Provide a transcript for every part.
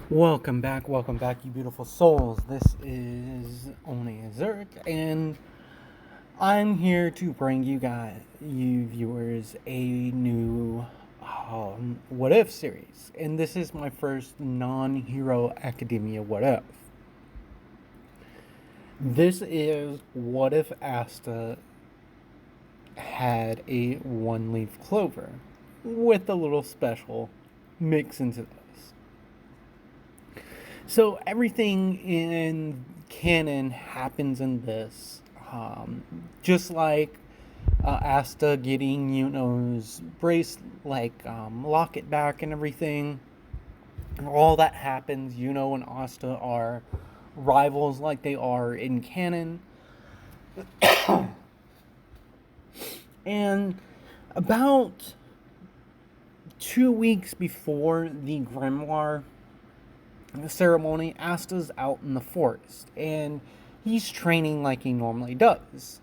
Welcome back, you beautiful souls. This is Only Zerk, and I'm here to bring you viewers, a new What If series. And this is my first non Hero Academia What If. This is what if Asta had a one leaf clover with a little special mix into this. So everything in canon happens in this. Just like Asta getting Yuno's brace, locket back and everything. All that happens. Yuno and Asta are rivals like they are in canon. And about 2 weeks before the grimoire ceremony, Asta's out in the forest and he's training like he normally does,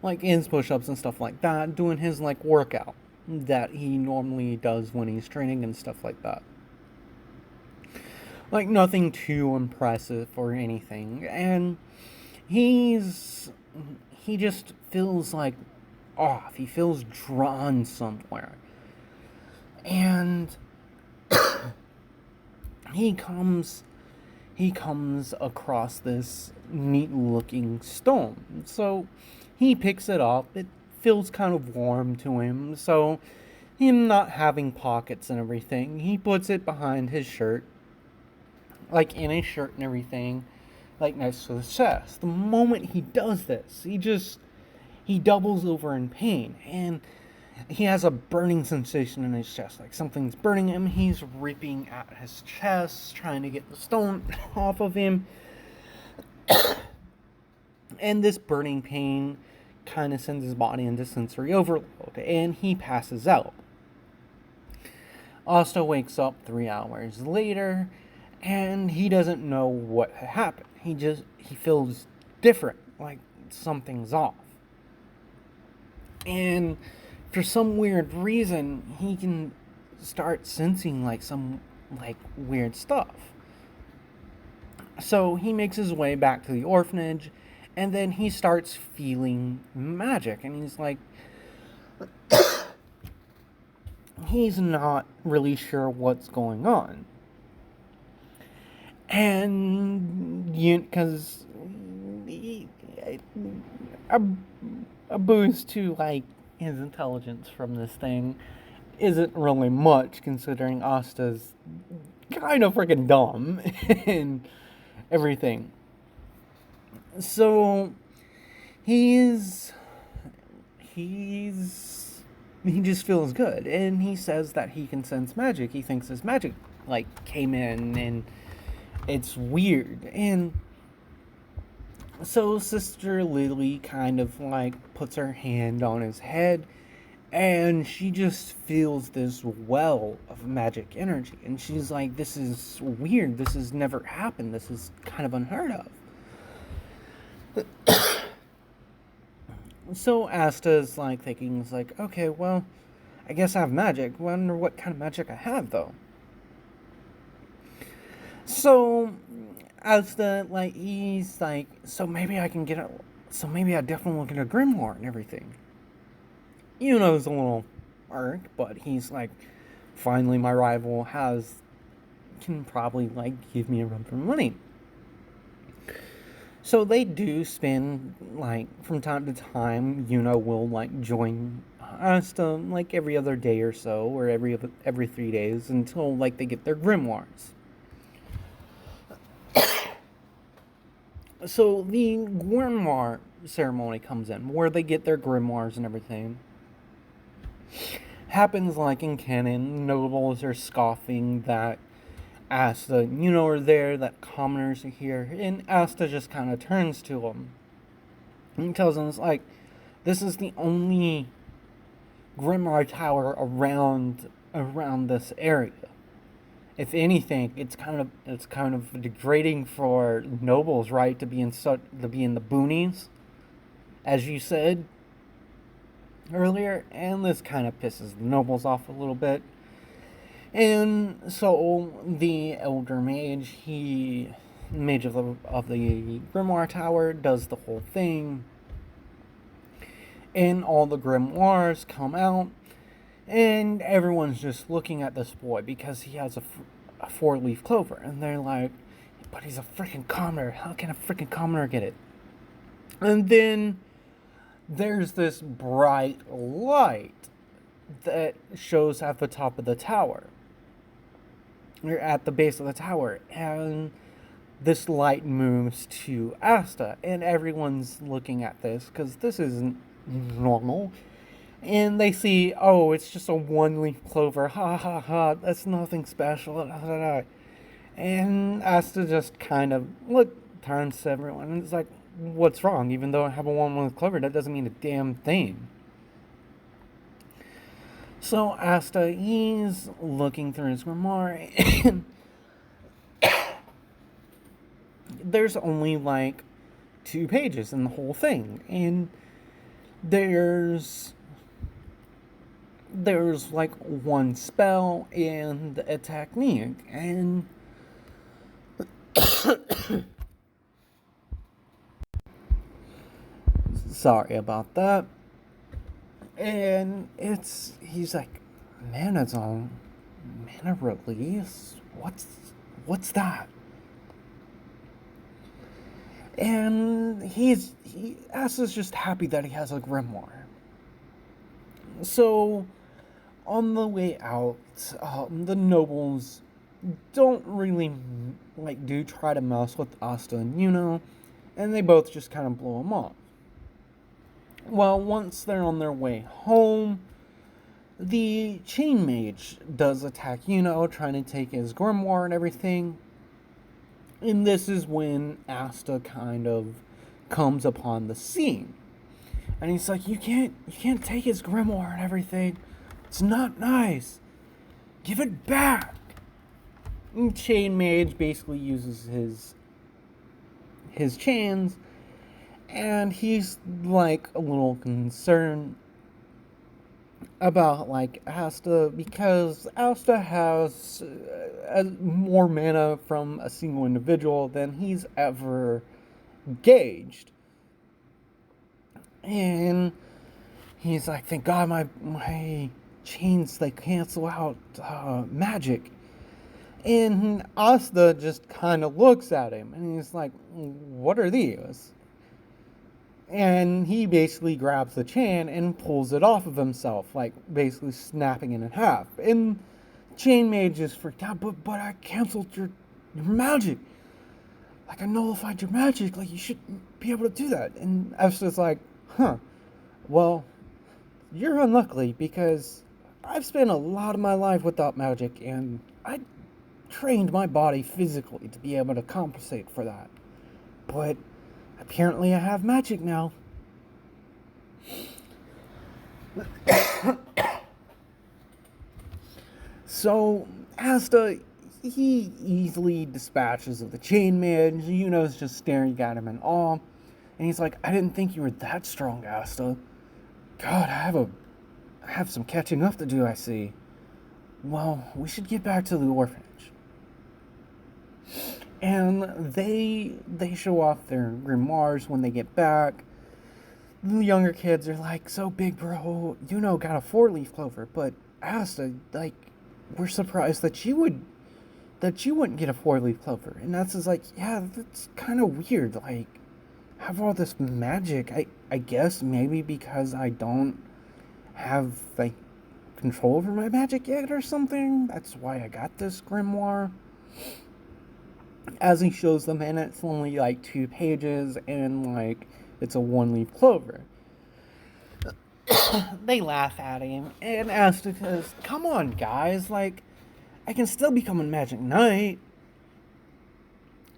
like his push-ups and stuff like that, doing his workout that he normally does when he's training and stuff like that. Like nothing too impressive or anything, and he just feels off. He feels drawn somewhere, and he comes across this neat looking stone. So he picks it up. It feels kind of warm to him. So him not having pockets and everything, he puts it behind his shirt, like in his shirt and everything, like next to his chest. The moment he does this, he doubles over in pain, and he has a burning sensation in his chest, like something's burning him. He's ripping at his chest, trying to get the stone off of him. And this burning pain kind of sends his body into sensory overload, and he passes out. Asta wakes up 3 hours later, and he doesn't know what happened. He feels different, like something's off. And for some weird reason, he can start sensing some weird stuff. So he makes his way back to the orphanage, and then he starts feeling magic, and he's not really sure what's going on. And because a boost to his intelligence from this thing isn't really much, considering Asta's kind of freaking dumb and everything. So he just feels good, and he says that he can sense magic. He thinks his magic came in, and it's weird. And so Sister Lily kind of puts her hand on his head, and she just feels this well of magic energy, and she's like, this is weird, this has never happened, this is kind of unheard of. So Asta's thinking, okay, well, I guess I have magic. Wonder what kind of magic I have, though. So Asta, he's so maybe I definitely look at a grimoire and everything. Yuno's a little irked, but he's finally my rival can probably give me a run for money. So they do spend from time to time. Yuno will join Asta every other day or so, or every 3 days, until they get their grimoires. So the grimoire ceremony comes in, where they get their grimoires and everything. Happens in canon. Nobles are scoffing that Asta, are there, that commoners are here, and Asta just kind of turns to them and tells them, this is the only grimoire tower around this area. If anything, it's kind of degrading for nobles, right, to be in the boonies, as you said earlier, and this kind of pisses the nobles off a little bit. And so the elder mage of the grimoire tower, does the whole thing, and all the grimoires come out, and everyone's just looking at this boy because he has a four-leaf clover, and they're like, but he's a freaking commoner. How can a freaking commoner get it? And then there's this bright light that shows at the top of the tower. You're at the base of the tower, and this light moves to Asta, and everyone's looking at this because this isn't normal. And they see, oh, it's just a one-leaf clover. Ha ha ha, that's nothing special. And Asta just kind of turns to everyone and it's like, what's wrong? Even though I have a one-leaf clover, that doesn't mean a damn thing. So Asta is looking through his grimoire, and there's only like 2 pages in the whole thing, and there's like one spell and a technique, and sorry about that. And he's like, mana zone, mana release. What's that? And Asta's just happy that he has a grimoire. So, on the way out, the nobles don't really do try to mess with Asta and Yuno, and they both just kind of blow him off. Well, once they're on their way home, the chain mage does attack Yuno, trying to take his grimoire and everything. And this is when Asta kind of comes upon the scene. And he's like, you can't take his grimoire and everything. It's not nice. Give it back. And chain mage basically uses his chains, and he's like a little concerned about Asta, because Asta has more mana from a single individual than he's ever gauged. And he's like, thank God my chains, they cancel out magic. And Asta just kind of looks at him, and he's like, what are these? And he basically grabs the chain and pulls it off of himself, basically snapping it in half. And Chain Mage is freaked out, but I canceled your magic. I nullified your magic. You should be able to do that. And Asta's like, well, you're unlucky, because I've spent a lot of my life without magic, and I trained my body physically to be able to compensate for that. But apparently I have magic now. So Asta, he easily dispatches of the chain man. Yuno's just staring at him in awe. And he's like, I didn't think you were that strong, Asta. God, I have some catching up to do, I see. Well, we should get back to the orphanage. And they show off their grimoires when they get back. The younger kids are like, so big bro, Yuno got a 4-leaf clover, but Asta, we're surprised that you wouldn't get a 4-leaf clover. And Asta's like, yeah, that's kind of weird. Have all this magic. I guess maybe because I don't have control over my magic yet or something. That's why I got this grimoire. As he shows them, and it's only 2 pages, and it's a 1-leaf clover. They laugh at him, and Asta says, come on guys, I can still become a magic knight.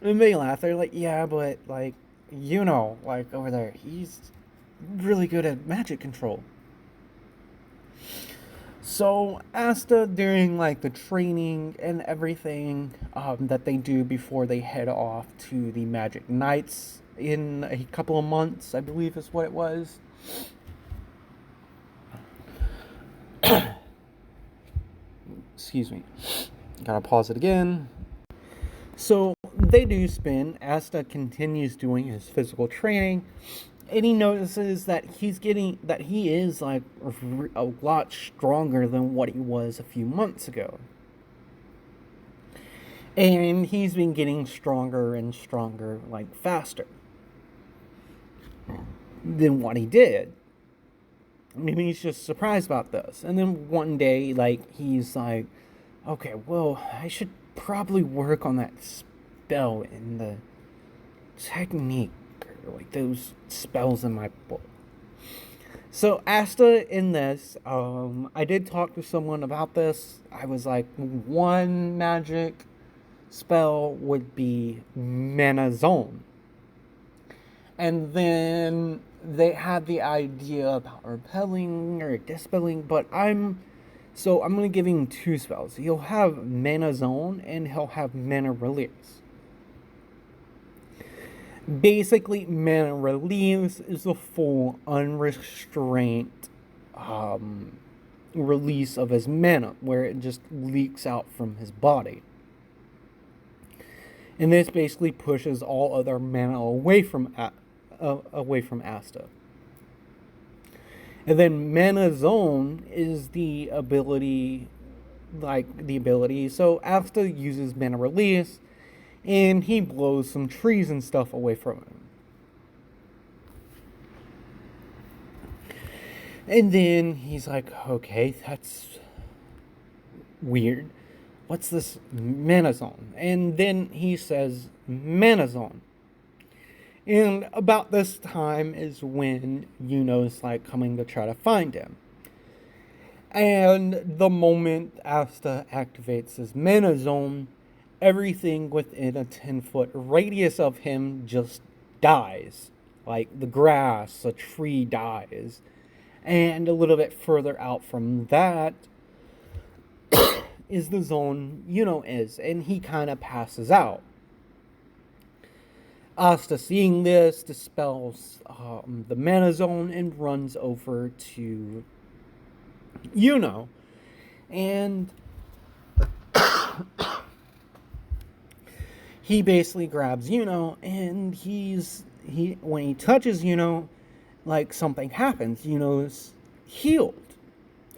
And they laugh, they're like, yeah, but over there, he's really good at magic control. So Asta, during the training and everything that they do before they head off to the Magic Knights in a couple of months, I believe is what it was. Excuse me. Gotta pause it again. So they do spin. Asta continues doing his physical training, and he notices that he is like a lot stronger than what he was a few months ago. And he's been getting stronger and stronger, like faster than what he did. Maybe he's just surprised about this. And then one day, like, he's like, okay, well, I should probably work on that spell and the technique, or like those spells in my book. So Asta in this, I did talk to someone about this. I was like, one magic spell would be Mana Zone. And then they had the idea about repelling or dispelling, but I'm going to give him two spells. He'll have Mana Zone and he'll have Mana Release. Basically, Mana Release is a full unrestrained release of his mana, where it just leaks out from his body. And this basically pushes all other mana away from Asta. And then Mana Zone is the ability. So Asta uses Mana Release, and he blows some trees and stuff away from him. And then he's like, okay, that's weird. What's this Mana Zone? And then he says, Mana Zone. And about this time is when Yuno's like coming to try to find him. And the moment Asta activates his Mana Zone, everything within a 10-foot radius of him just dies. Like the grass, a tree dies. And a little bit further out from that is the zone Yuno is, and he kind of passes out. Asta, seeing this, dispels the Mana Zone and runs over to Yuno. And he basically grabs Yuno, and when he touches Yuno, like something happens. Yuno's healed.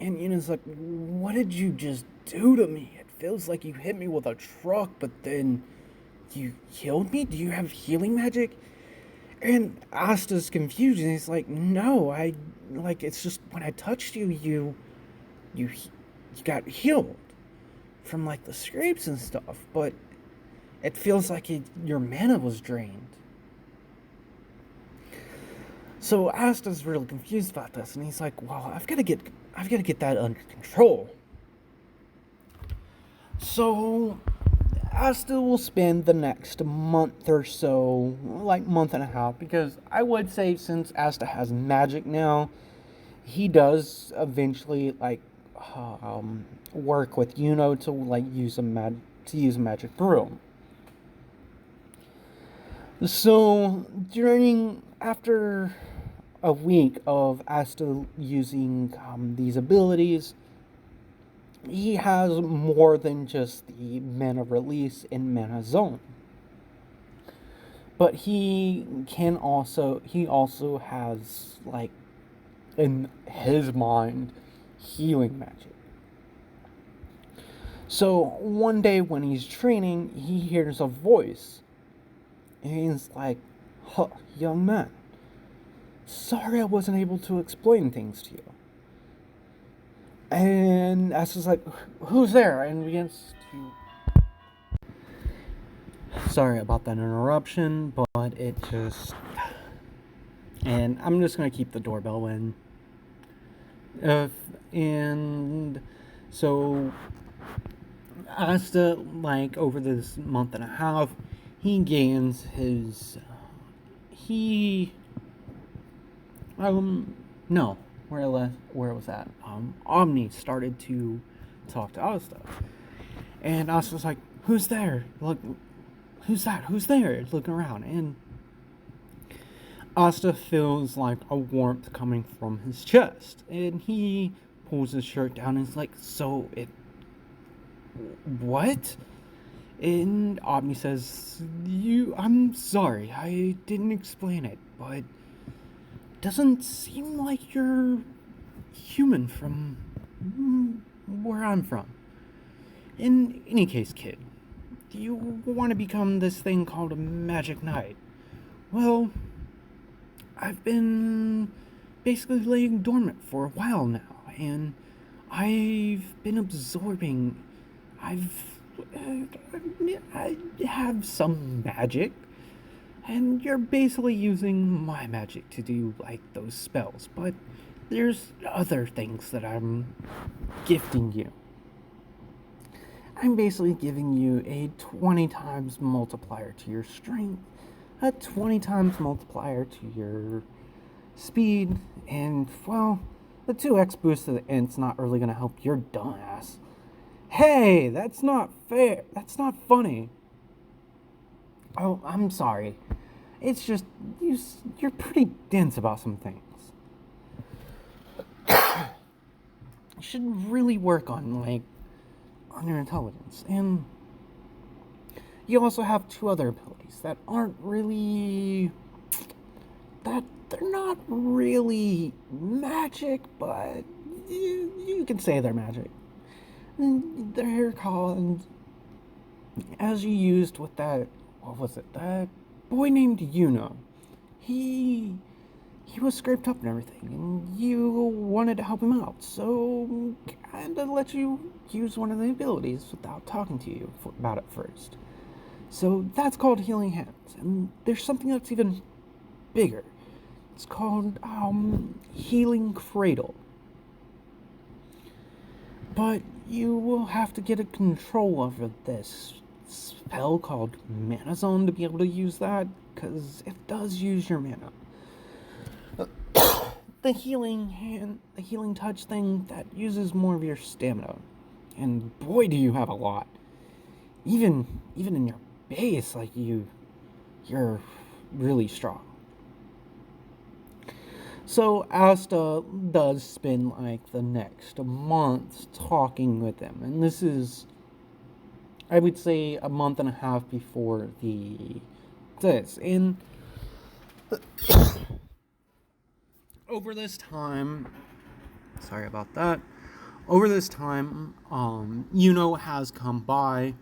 And Yuno's like, what did you just do to me? It feels like you hit me with a truck, but then you healed me? Do you have healing magic? And Asta's confused, and he's like, no, it's just when I touched you got healed from like the scrapes and stuff, but it feels like your mana was drained. So Asta's really confused about this, and he's like, well, I've got to get that under control. So Asta will spend the next month or so, like month and a half, because I would say since Asta has magic now, he does eventually work with Yuno to use a magic broom. So after a week of Asta using these abilities, he has more than just the Mana Release and Mana Zone. But he also has, like, in his mind, healing magic. So one day when he's training, he hears a voice. And he's like, huh, young man, sorry I wasn't able to explain things to you. And Asta's like, who's there? And begins to... Sorry about that interruption, but it just... And I'm just going to keep the doorbell in. And so Asta, over this month and a half, he gains his... where was that? Omni started to talk to Asta. And Asta's like, who's there? Look, who's that? Who's there? Looking around. And Asta feels like a warmth coming from his chest. And he pulls his shirt down and is like, so What? And Omni says, I'm sorry, I didn't explain it, but doesn't seem like you're human from where I'm from. In any case, kid, you want to become this thing called a magic knight. Well, I've been basically laying dormant for a while now, and I've been absorbing. I have some magic, and you're basically using my magic to do like those spells, but there's other things that I'm gifting you. I'm basically giving you a 20 times multiplier to your strength, a 20 times multiplier to your speed, and, well, the 2x boost to the int's not really going to help your dumbass. Hey, that's not fair. That's not funny. Oh, I'm sorry. It's just, you're pretty dense about some things. You should really work on your intelligence. And you also have 2 other abilities that aren't really... that they're not really magic, but you can say they're magic. And they're called, as you used with that, what was it, that boy named Yuno. He was scraped up and everything, and you wanted to help him out, so kinda let you use one of the abilities without talking to you about it first. So that's called Healing Hands, and there's something that's even bigger. It's called Healing Cradle. But you will have to get a control over this spell called Mana Zone to be able to use that, because it does use your mana. The healing touch thing, that uses more of your stamina. And boy, do you have a lot. Even in your base, you're really strong. So Asta does spend the next month talking with them, and this is, I would say, a month and a half before this. And over this time, sorry about that. Over this time, Yuno has come by,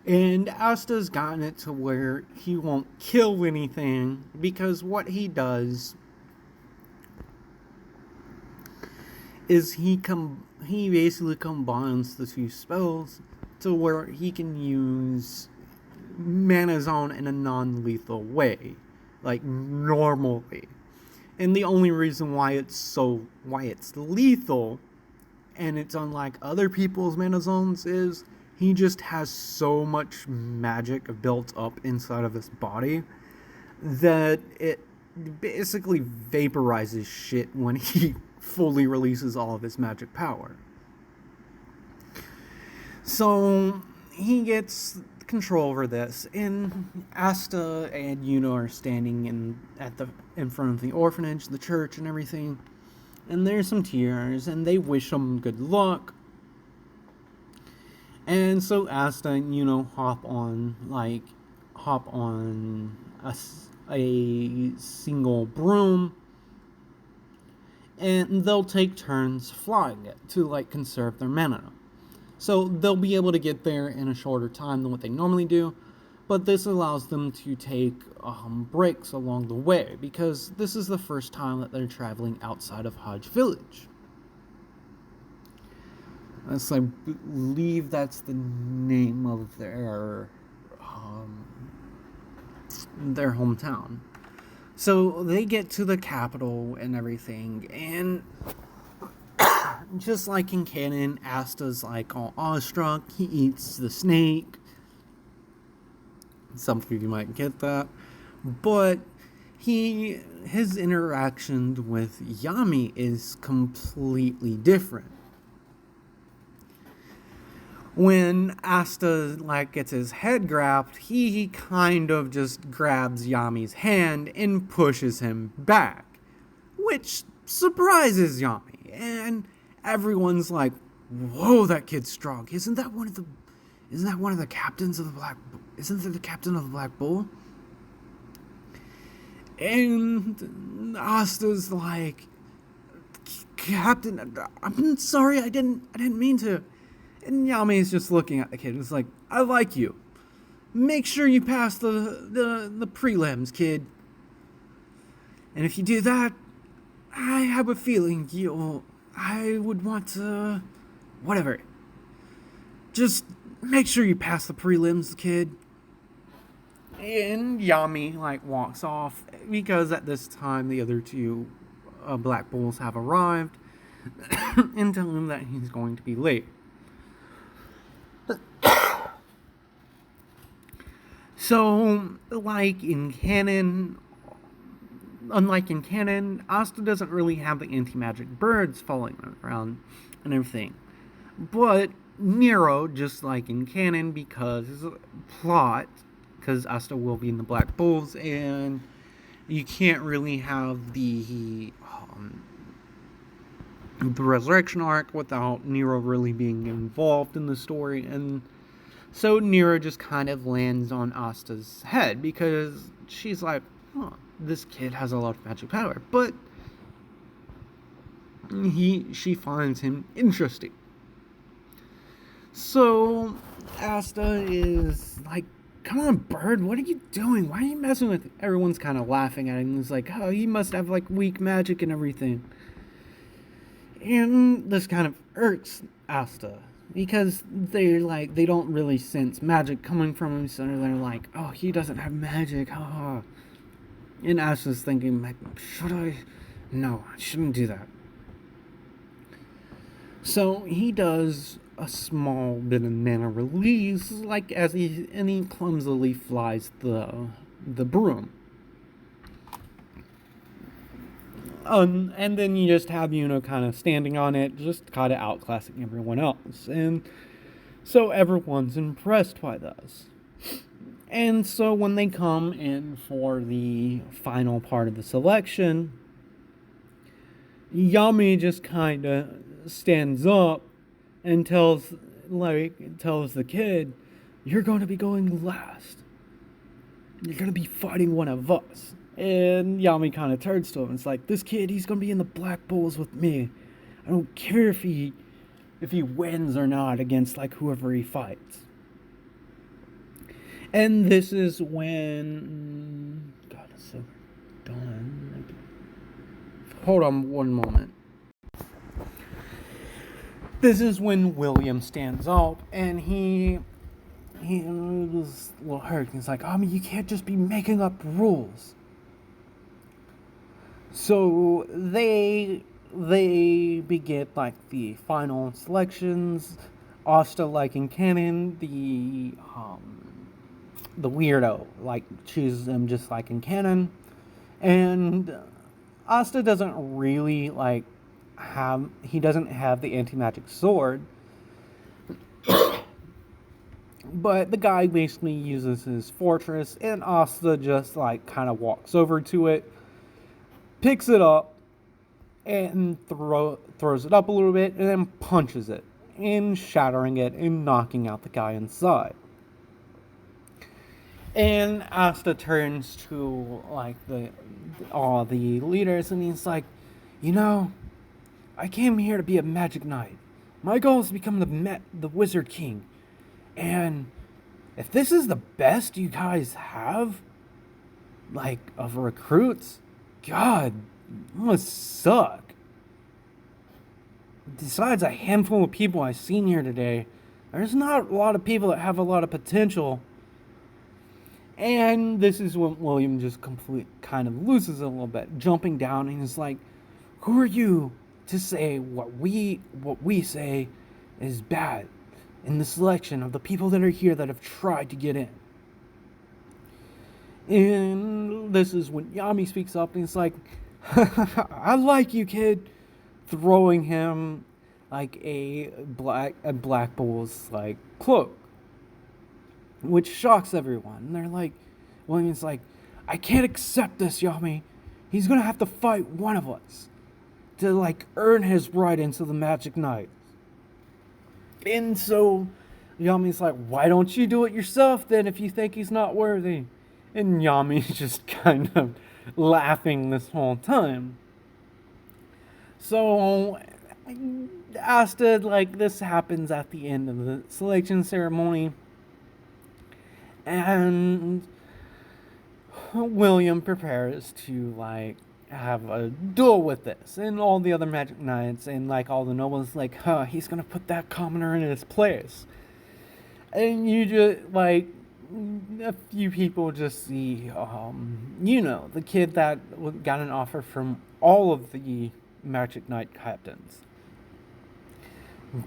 and Asta's gotten it to where he won't kill anything, because what he does is he basically combines the 2 spells to where he can use Mana Zone in a non-lethal way, normally. And the only reason why it's lethal, and it's unlike other people's Mana Zones, is he just has so much magic built up inside of his body that it basically vaporizes shit when he fully releases all of his magic power. So he gets control over this, and Asta and Yuno are standing in front of the orphanage, the church, and everything. And there's some tears, and they wish him good luck. And so Asta and Yuno hop on a single broom, and they'll take turns flying it to conserve their mana. So they'll be able to get there in a shorter time than what they normally do, but this allows them to take breaks along the way, because this is the first time that they're traveling outside of Hodge Village. I believe that's the name of their hometown. So they get to the capital and everything, and just like in canon, Asta's all awestruck. He eats the snake. Some of you might get that. But his interaction with Yami is completely different. When Asta gets his head grabbed, he kind of just grabs Yami's hand and pushes him back, which surprises Yami, and everyone's like, Whoa, that kid's strong. Isn't that one of the captains of the Black... Isn't that the captain of the Black Bull? And Asta's like, Captain, I'm sorry, I didn't mean to. And Yami is just looking at the kid and is like, I like you. Make sure you pass the prelims, kid. And if you do that, I have a feeling I would want to... Whatever. Just make sure you pass the prelims, kid. And Yami, walks off because at this time the other two Black Bulls have arrived and tell him that he's going to be late. So, unlike in canon, Asta doesn't really have the anti-magic birds following around and everything. But Nero, just like in canon, because Asta will be in the Black Bulls, and you can't really have the resurrection arc without Nero really being involved in the story, and so Nero just kind of lands on Asta's head because she's like, this kid has a lot of magic power, but she finds him interesting. So Asta is like, come on, bird, what are you doing? Why are you messing with... Everyone's kind of laughing at him. It's like, oh, he must have weak magic and everything. And this kind of irks Asta because they don't really sense magic coming from him, so they're like, oh, he doesn't have magic, haha. And Asta's thinking, should I? No, I shouldn't do that. So he does a small bit of mana release, as he clumsily flies the broom. And then you just have Yuno kind of standing on it, just kind of outclassing everyone else. And so everyone's impressed by this. And so when they come in for the final part of the selection, Yami just kind of stands up and tells the kid, you're going to be going last. You're going to be fighting one of us. And Yami kind of turns to him and it's like, this kid, he's going to be in the Black Bulls with me. I don't care if he wins or not against whoever he fights. And this is when... God, it's so done. Hold on one moment. This is when William stands up and he was a little hurt. He's like, you can't just be making up rules. So they begin the final selections. Asta, in canon, the weirdo chooses them just like in canon, and Asta doesn't really doesn't have the anti-magic sword, but the guy basically uses his fortress, and Asta just kind of walks over to it, picks it up, and throws it up a little bit, and then punches it, and shattering it and knocking out the guy inside. And Asta turns to all the leaders, and he's like, I came here to be a magic knight. My goal is to become the Wizard King. And if this is the best you guys have, of recruits, God, it must suck. Besides a handful of people I've seen here today, there's not a lot of people that have a lot of potential. And this is when William just kind of loses it a little bit, jumping down, and he's like, who are you to say what we say is bad in the selection of the people that are here that have tried to get in? And this is when Yami speaks up, and he's like, I like you, kid, throwing him a Black Bull's cloak, which shocks everyone. And they're like, William's like, I can't accept this, Yami. He's gonna have to fight one of us to earn his right into the Magic Knight. And so Yami's like, why don't you do it yourself then if you think he's not worthy? And Yami's just kind of laughing this whole time. So Asta, like, this happens at the end of the selection ceremony. And William prepares to, like, have a duel with this. And all the other Magic Knights and, like, all the nobles, like, he's gonna put that commoner in his place. And you just, like, a few people just see, the kid that got an offer from all of the Magic Knight captains.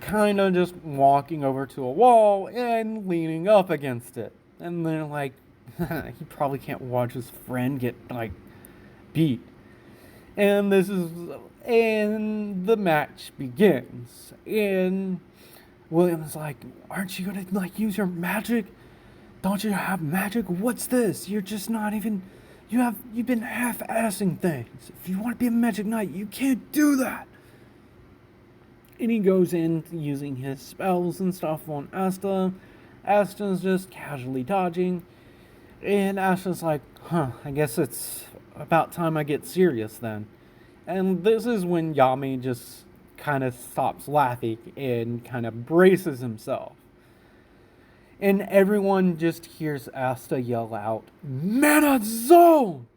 Kind of just walking over to a wall and leaning up against it. And they're like, he probably can't watch his friend get, like, beat. And the match begins. And William's like, aren't you gonna, like, use your magic? Don't you have magic? What's this? You're just not even, you've been half-assing things. If you want to be a Magic Knight, you can't do that. And he goes in using his spells and stuff on Asta. Asta's just casually dodging. And Asta's like, I guess it's about time I get serious then. And this is when Yami just kind of stops laughing and kind of braces himself. And everyone just hears Asta yell out, Mana Zone!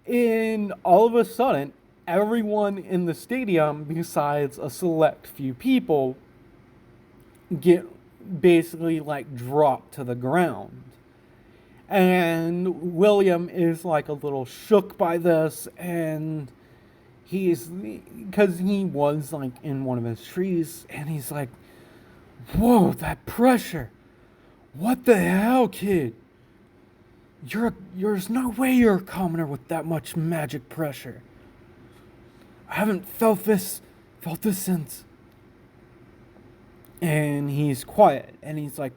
And all of a sudden, everyone in the stadium, besides a select few people, get basically, like, dropped to the ground. And William is, like, a little shook by this, and because he was, like, in one of his trees, and he's like, whoa, that pressure! What the hell, kid? There's no way you're a commoner with that much magic pressure. I haven't felt this since. And he's quiet, and he's like,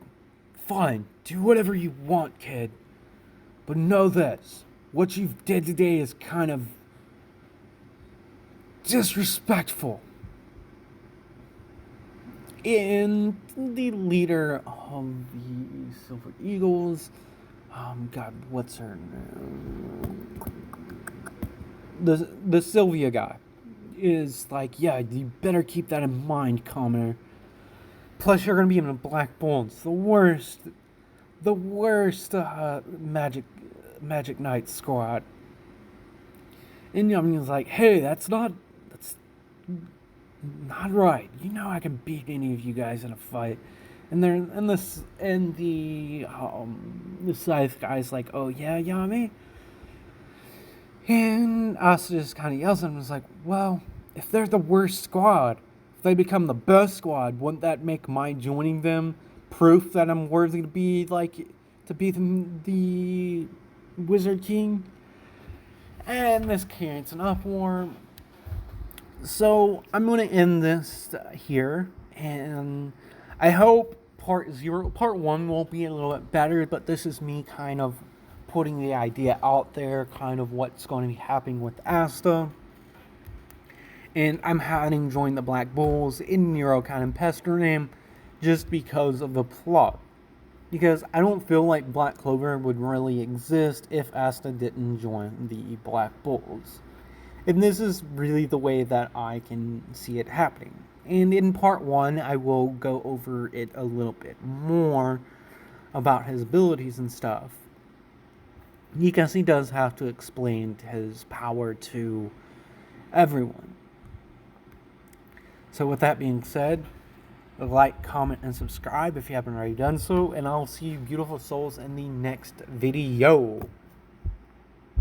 fine, do whatever you want, kid. But know this, what you've did today is kind of disrespectful. And the leader of the Silver Eagles, what's her name? The Sylvia guy is like, yeah, you better keep that in mind, commoner. Plus, you're gonna be in the Black Bulls, the worst Magic Knight squad. And Yami's like, hey, that's not right. You know I can beat any of you guys in a fight. And the Scythe guy's like, oh yeah, Yami? And Asta just kind of yells at him and is like, well, if they're the worst squad, if they become the best squad, wouldn't that make my joining them proof that I'm worthy to be, the Wizard King? And this creates an uproar. So I'm going to end this here, and I hope part 1 will be a little bit better, but this is me kind of putting the idea out there, kind of what's going to be happening with Asta. And I'm having joined the Black Bulls in Nero kind of pestering him just because of the plot. Because I don't feel like Black Clover would really exist if Asta didn't join the Black Bulls. And this is really the way that I can see it happening. And in part 1, I will go over it a little bit more about his abilities and stuff. Because he does have to explain his power to everyone. So with that being said, like, comment, and subscribe if you haven't already done so. And I'll see you beautiful souls in the next video.